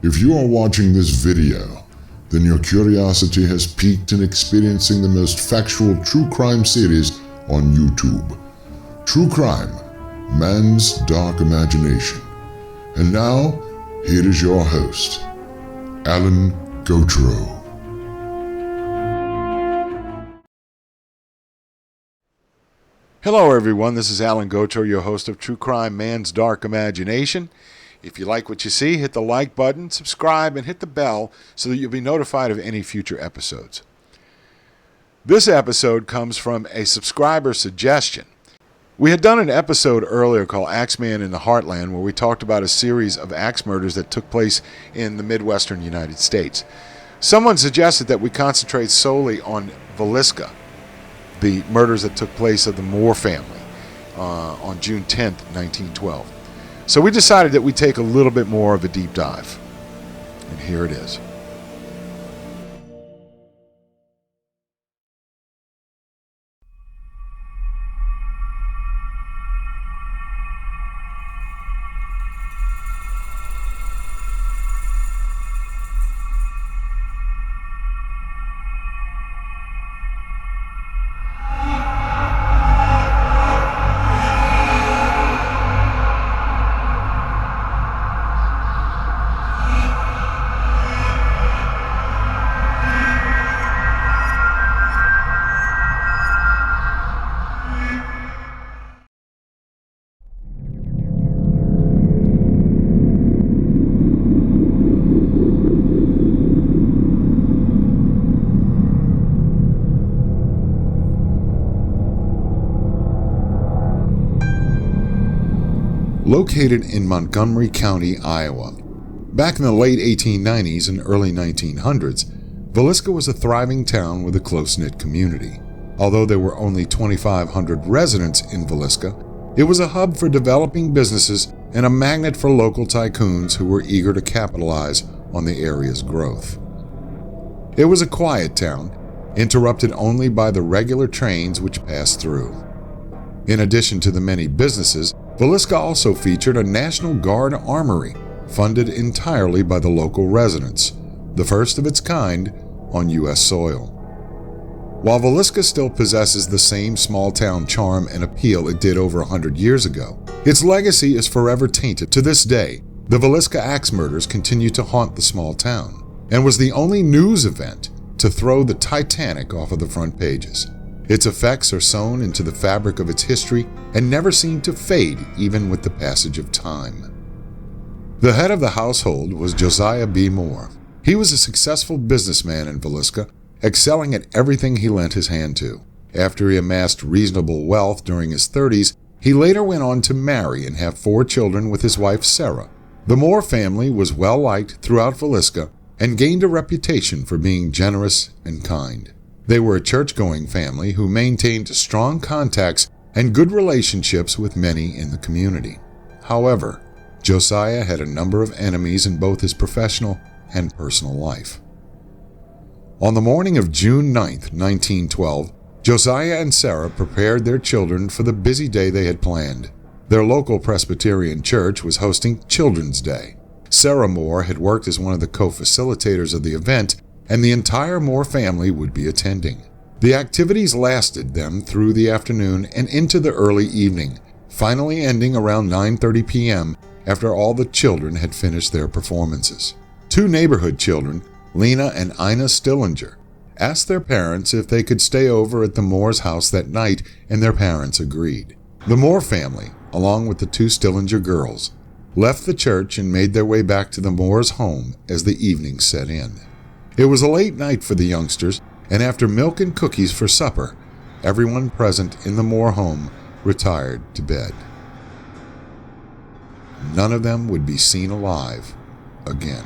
If you are watching this video, then your curiosity has piqued in experiencing the most factual true crime series on YouTube. True Crime, Man's Dark Imagination. And now, here is your host, Alan Gautreaux. Hello everyone, this is Alan Gautreaux, your host of True Crime, Man's Dark Imagination. If you like what you see, hit the like button, subscribe, and hit the bell so that you'll be notified of any future episodes. This episode comes from a subscriber suggestion. We had done an episode earlier called Axeman in the Heartland, where we talked about a series of axe murders that took place in the Midwestern United States. Someone suggested that we concentrate solely on Villisca, the murders that took place of the Moore family on June 10th, 1912. So we decided that we'd take a little bit more of a deep dive. And here it is. Located in Montgomery County, Iowa. Back in the late 1890s and early 1900s, Villisca was a thriving town with a close-knit community. Although there were only 2,500 residents in Villisca, it was a hub for developing businesses and a magnet for local tycoons who were eager to capitalize on the area's growth. It was a quiet town, interrupted only by the regular trains which passed through. In addition to the many businesses, Villisca also featured a National Guard armory, funded entirely by the local residents, the first of its kind on U.S. soil. While Villisca still possesses the same small-town charm and appeal it did over 100 years ago, its legacy is forever tainted. To this day, the Villisca axe murders continue to haunt the small town, and was the only news event to throw the Titanic off of the front pages. Its effects are sewn into the fabric of its history and never seem to fade even with the passage of time. The head of the household was Josiah B. Moore. He was a successful businessman in Villisca, excelling at everything he lent his hand to. After he amassed reasonable wealth during his 30s, he later went on to marry and have 4 children with his wife Sarah. The Moore family was well liked throughout Villisca and gained a reputation for being generous and kind. They were a church-going family who maintained strong contacts and good relationships with many in the community. However, Josiah had a number of enemies in both his professional and personal life. On the morning of June 9th, 1912, Josiah and Sarah prepared their children for the busy day they had planned. Their local Presbyterian church was hosting Children's Day. Sarah Moore had worked as one of the co-facilitators of the event, and the entire Moore family would be attending. The activities lasted them through the afternoon and into the early evening, finally ending around 9:30 p.m. after all the children had finished their performances. 2 neighborhood children, Lena and Ina Stillinger, asked their parents if they could stay over at the Moore's house that night, and their parents agreed. The Moore family, along with the 2 Stillinger girls, left the church and made their way back to the Moore's home as the evening set in. It was a late night for the youngsters, and after milk and cookies for supper, everyone present in the Moore home retired to bed. None of them would be seen alive again.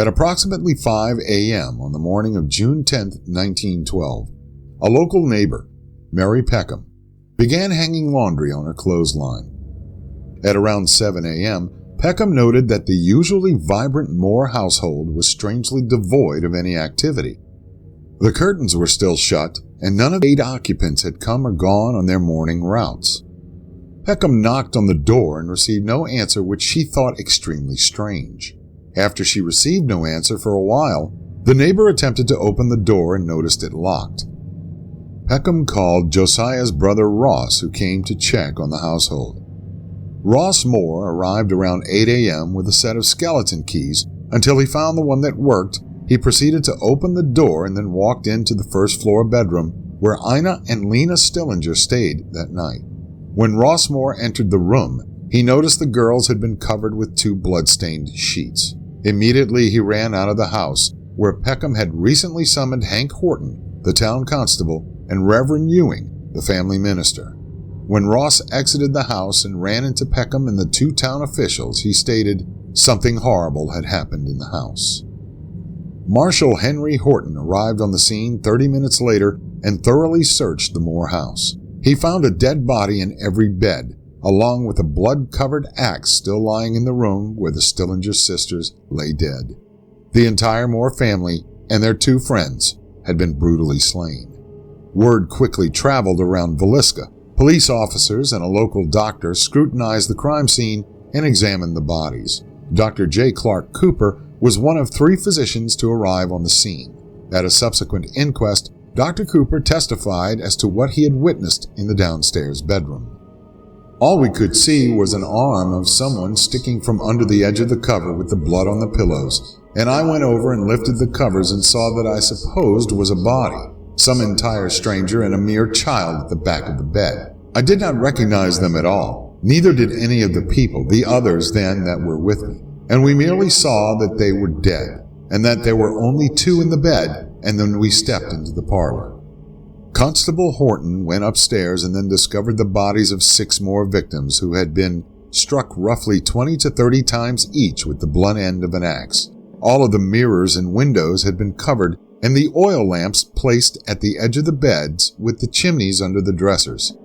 At approximately 5 a.m. on the morning of June 10, 1912, a local neighbor, Mary Peckham, began hanging laundry on her clothesline. At around 7 a.m., Peckham noted that the usually vibrant Moore household was strangely devoid of any activity. The curtains were still shut, and none of the 8 occupants had come or gone on their morning routes. Peckham knocked on the door and received no answer, which she thought extremely strange. After she received no answer for a while, the neighbor attempted to open the door and noticed it locked. Peckham called Josiah's brother Ross, who came to check on the household. Ross Moore arrived around 8 a.m. with a set of skeleton keys. Until he found the one that worked, he proceeded to open the door and then walked into the first-floor bedroom where Ina and Lena Stillinger stayed that night. When Ross Moore entered the room, he noticed the girls had been covered with 2 blood-stained sheets. Immediately, he ran out of the house, where Peckham had recently summoned Hank Horton, the town constable, and Reverend Ewing, the family minister. When Ross exited the house and ran into Peckham and the 2 town officials, he stated something horrible had happened in the house. Marshal Henry Horton arrived on the scene 30 minutes later and thoroughly searched the Moore house. He found a dead body in every bed, along with a blood-covered axe still lying in the room where the Stillinger sisters lay dead. The entire Moore family and their 2 friends had been brutally slain. Word quickly traveled around Villisca. Police officers and a local doctor scrutinized the crime scene and examined the bodies. Dr. J. Clark Cooper was one of 3 physicians to arrive on the scene. At a subsequent inquest, Dr. Cooper testified as to what he had witnessed in the downstairs bedroom. All we could see was an arm of someone sticking from under the edge of the cover with the blood on the pillows, and I went over and lifted the covers and saw that I supposed was a body, some entire stranger and a mere child at the back of the bed. I did not recognize them at all, neither did any of the people, the others then that were with me, and we merely saw that they were dead, and that there were only 2 in the bed, and then we stepped into the parlor. Constable Horton went upstairs and then discovered the bodies of 6 more victims who had been struck roughly 20 to 30 times each with the blunt end of an axe. All of the mirrors and windows had been covered, and the oil lamps placed at the edge of the beds with the chimneys under the dressers.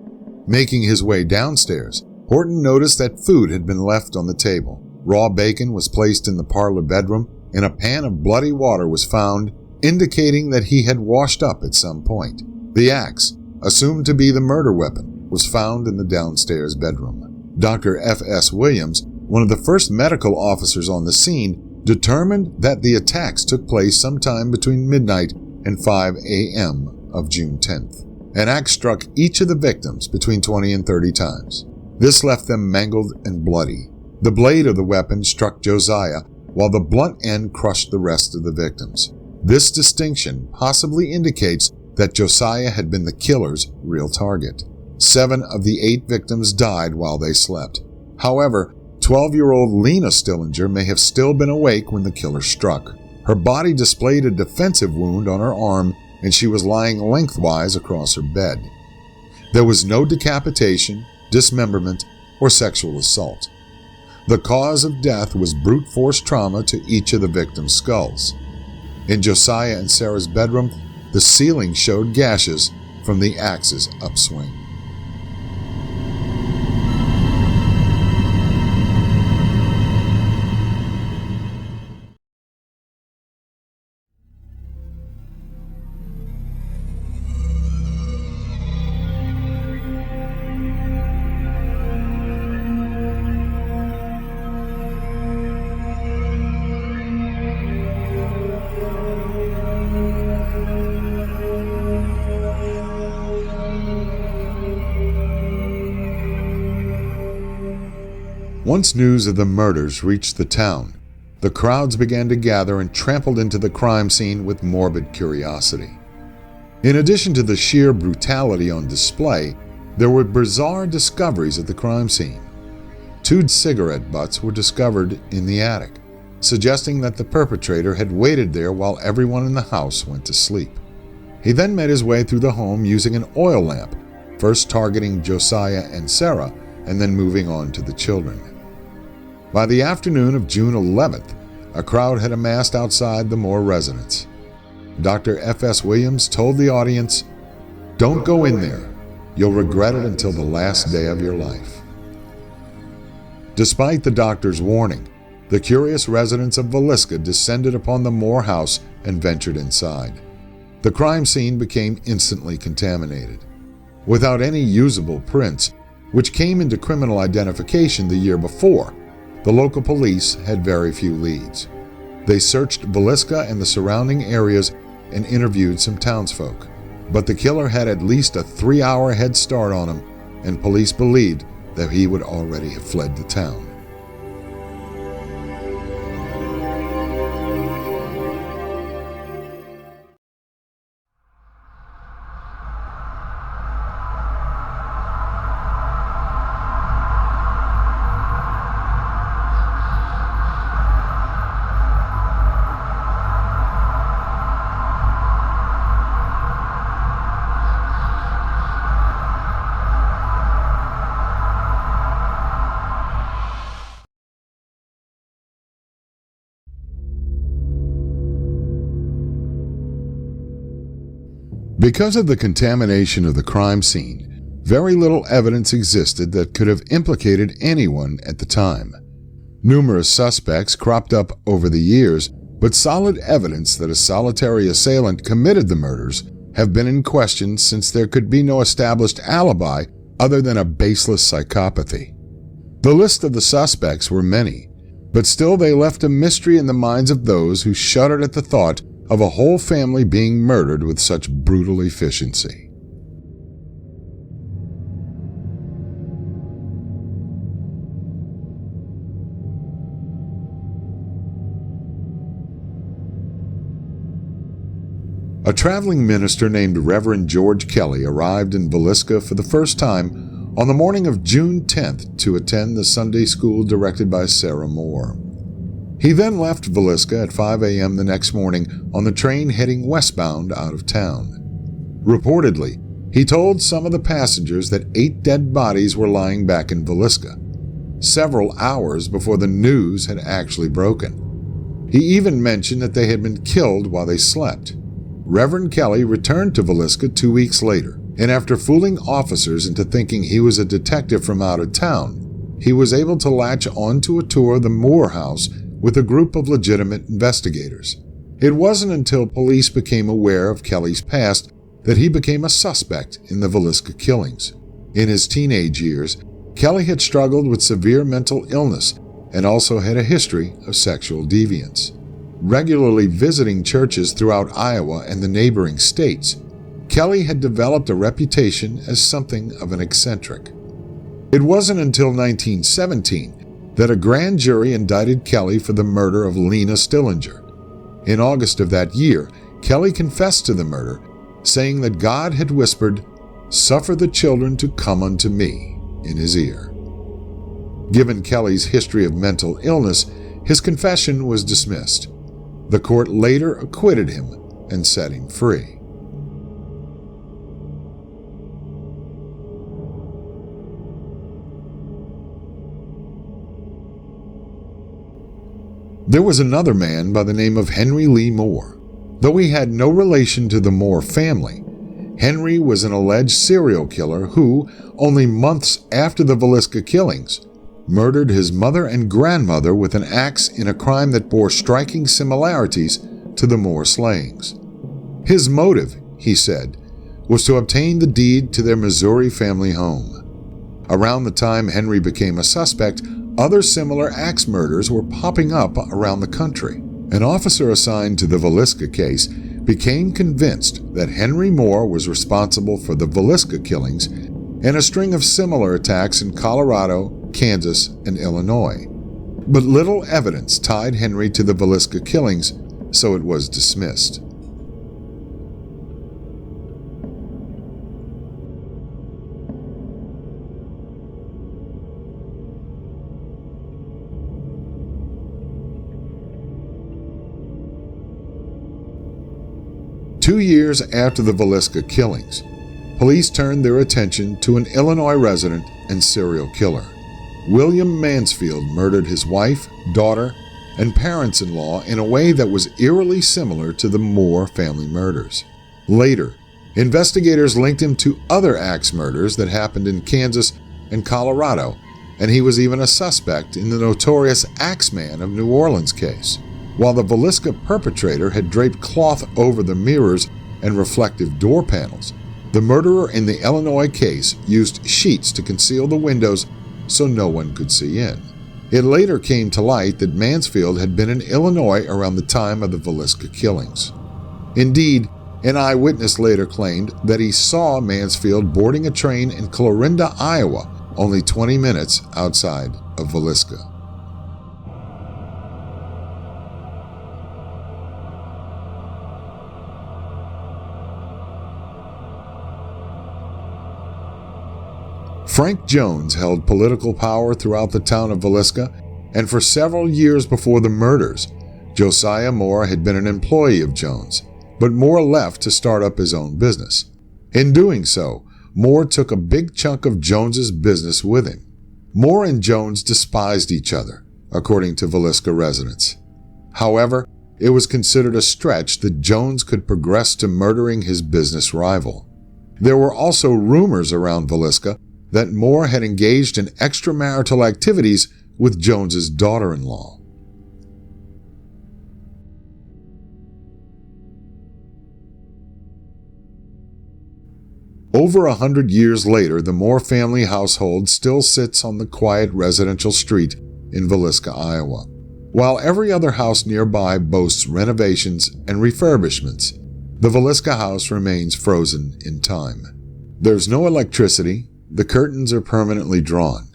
Making his way downstairs, Horton noticed that food had been left on the table. Raw bacon was placed in the parlor bedroom, and a pan of bloody water was found, indicating that he had washed up at some point. The axe, assumed to be the murder weapon, was found in the downstairs bedroom. Dr. F.S. Williams, one of the first medical officers on the scene, determined that the attacks took place sometime between midnight and 5 a.m. of June 10th. An axe struck each of the victims between 20 and 30 times. This left them mangled and bloody. The blade of the weapon struck Josiah, while the blunt end crushed the rest of the victims. This distinction possibly indicates that Josiah had been the killer's real target. 7 of the 8 victims died while they slept. However, 12-year-old Lena Stillinger may have still been awake when the killer struck. Her body displayed a defensive wound on her arm, and she was lying lengthwise across her bed. There was no decapitation, dismemberment, or sexual assault. The cause of death was brute force trauma to each of the victims' skulls. In Josiah and Sarah's bedroom, the ceiling showed gashes from the axe's upswing. Once news of the murders reached the town, the crowds began to gather and trampled into the crime scene with morbid curiosity. In addition to the sheer brutality on display, there were bizarre discoveries at the crime scene. 2 cigarette butts were discovered in the attic, suggesting that the perpetrator had waited there while everyone in the house went to sleep. He then made his way through the home using an oil lamp, first targeting Josiah and Sarah, and then moving on to the children. By the afternoon of June 11th, a crowd had amassed outside the Moore residence. Dr. F.S. Williams told the audience, "Don't go in there. You'll regret it until the last day of your life." Despite the doctor's warning, the curious residents of Villisca descended upon the Moore house and ventured inside. The crime scene became instantly contaminated. Without any usable prints, which came into criminal identification the year before, the local police had very few leads. They searched Villisca and the surrounding areas and interviewed some townsfolk. But the killer had at least a 3-hour head start on him, and police believed that he would already have fled the town. Because of the contamination of the crime scene, very little evidence existed that could have implicated anyone at the time. Numerous suspects cropped up over the years, but solid evidence that a solitary assailant committed the murders have been in question since there could be no established alibi other than a baseless psychopathy. The list of the suspects were many, but still they left a mystery in the minds of those who shuddered at the thought of a whole family being murdered with such brutal efficiency. A traveling minister named Reverend George Kelly arrived in Villisca for the first time on the morning of June 10th to attend the Sunday school directed by Sarah Moore. He then left Villisca at 5 a.m. the next morning on the train heading westbound out of town. Reportedly, he told some of the passengers that 8 dead bodies were lying back in Villisca, several hours before the news had actually broken. He even mentioned that they had been killed while they slept. Reverend Kelly returned to Villisca 2 weeks later, and after fooling officers into thinking he was a detective from out of town, he was able to latch onto a tour of the Moore house with a group of legitimate investigators. It wasn't until police became aware of Kelly's past that he became a suspect in the Villisca killings. In his teenage years, Kelly had struggled with severe mental illness and also had a history of sexual deviance. Regularly visiting churches throughout Iowa and the neighboring states, Kelly had developed a reputation as something of an eccentric. It wasn't until 1917 that a grand jury indicted Kelly for the murder of Lena Stillinger. In August of that year, Kelly confessed to the murder, saying that God had whispered, "Suffer the children to come unto me," in his ear. Given Kelly's history of mental illness, his confession was dismissed. The court later acquitted him and set him free. There was another man by the name of Henry Lee Moore. Though he had no relation to the Moore family, Henry was an alleged serial killer who, only months after the Villisca killings, murdered his mother and grandmother with an axe in a crime that bore striking similarities to the Moore slayings. His motive, he said, was to obtain the deed to their Missouri family home. Around the time Henry became a suspect, other similar axe murders were popping up around the country. An officer assigned to the Villisca case became convinced that Henry Moore was responsible for the Villisca killings and a string of similar attacks in Colorado, Kansas, and Illinois. But little evidence tied Henry to the Villisca killings, so it was dismissed. Two years after the Villisca killings, police turned their attention to an Illinois resident and serial killer. William Mansfield murdered his wife, daughter, and parents-in-law in a way that was eerily similar to the Moore family murders. Later, investigators linked him to other axe murders that happened in Kansas and Colorado, and he was even a suspect in the notorious Axeman of New Orleans case. While the Villisca perpetrator had draped cloth over the mirrors and reflective door panels, the murderer in the Illinois case used sheets to conceal the windows so no one could see in. It later came to light that Mansfield had been in Illinois around the time of the Villisca killings. Indeed, an eyewitness later claimed that he saw Mansfield boarding a train in Clarinda, Iowa, only 20 minutes outside of Villisca. Frank Jones held political power throughout the town of Villisca, and for several years before the murders, Josiah Moore had been an employee of Jones, but Moore left to start up his own business. In doing so, Moore took a big chunk of Jones's business with him. Moore and Jones despised each other, according to Villisca residents. However, it was considered a stretch that Jones could progress to murdering his business rival. There were also rumors around Villisca that Moore had engaged in extramarital activities with Jones's daughter-in-law. Over 100 years later, the Moore family household still sits on the quiet residential street in Villisca, Iowa. While every other house nearby boasts renovations and refurbishments, the Villisca house remains frozen in time. There's no electricity. The curtains are permanently drawn.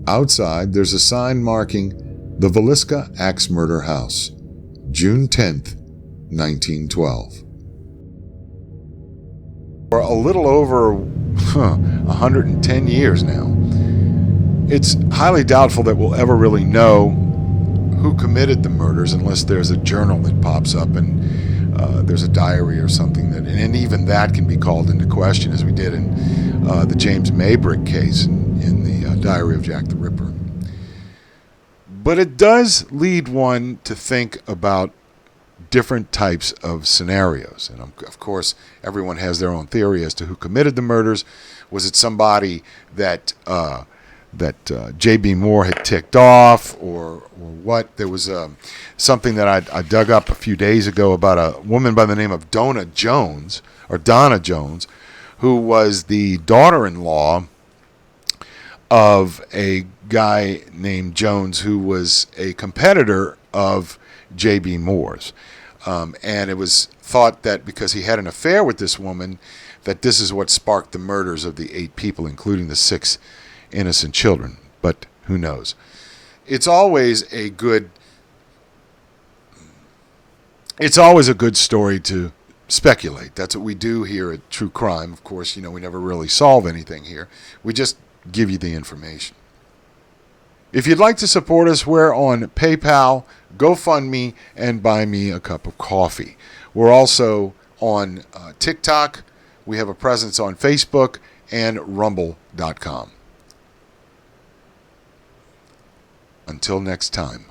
Outside, there's a sign marking the Villisca Axe Murder House, June 10th, 1912. For a little over 110 years now, it's highly doubtful that we'll ever really know who committed the murders unless there's a journal that pops up and there's a diary or something that, and even that can be called into question, as we did in the James Maybrick case in the Diary of Jack the Ripper. But it does lead one to think about different types of scenarios. And of course, everyone has their own theory as to who committed the murders. Was it somebody that J.B. Moore had ticked off, or what? There was something that I dug up a few days ago about a woman by the name of Donna Jones, who was the daughter-in-law of a guy named Jones who was a competitor of J.B. Moore's. And it was thought that because he had an affair with this woman, that this is what sparked the murders of the 8 people, including the 6 innocent children. But who knows? It's always a good story to speculate. That's what we do here at True Crime. Of course, we never really solve anything here. We just give you the information. If you'd like to support us, we're on PayPal, GoFundMe, and Buy Me a Cup of Coffee. We're also on TikTok. We have a presence on Facebook and Rumble.com. Until next time.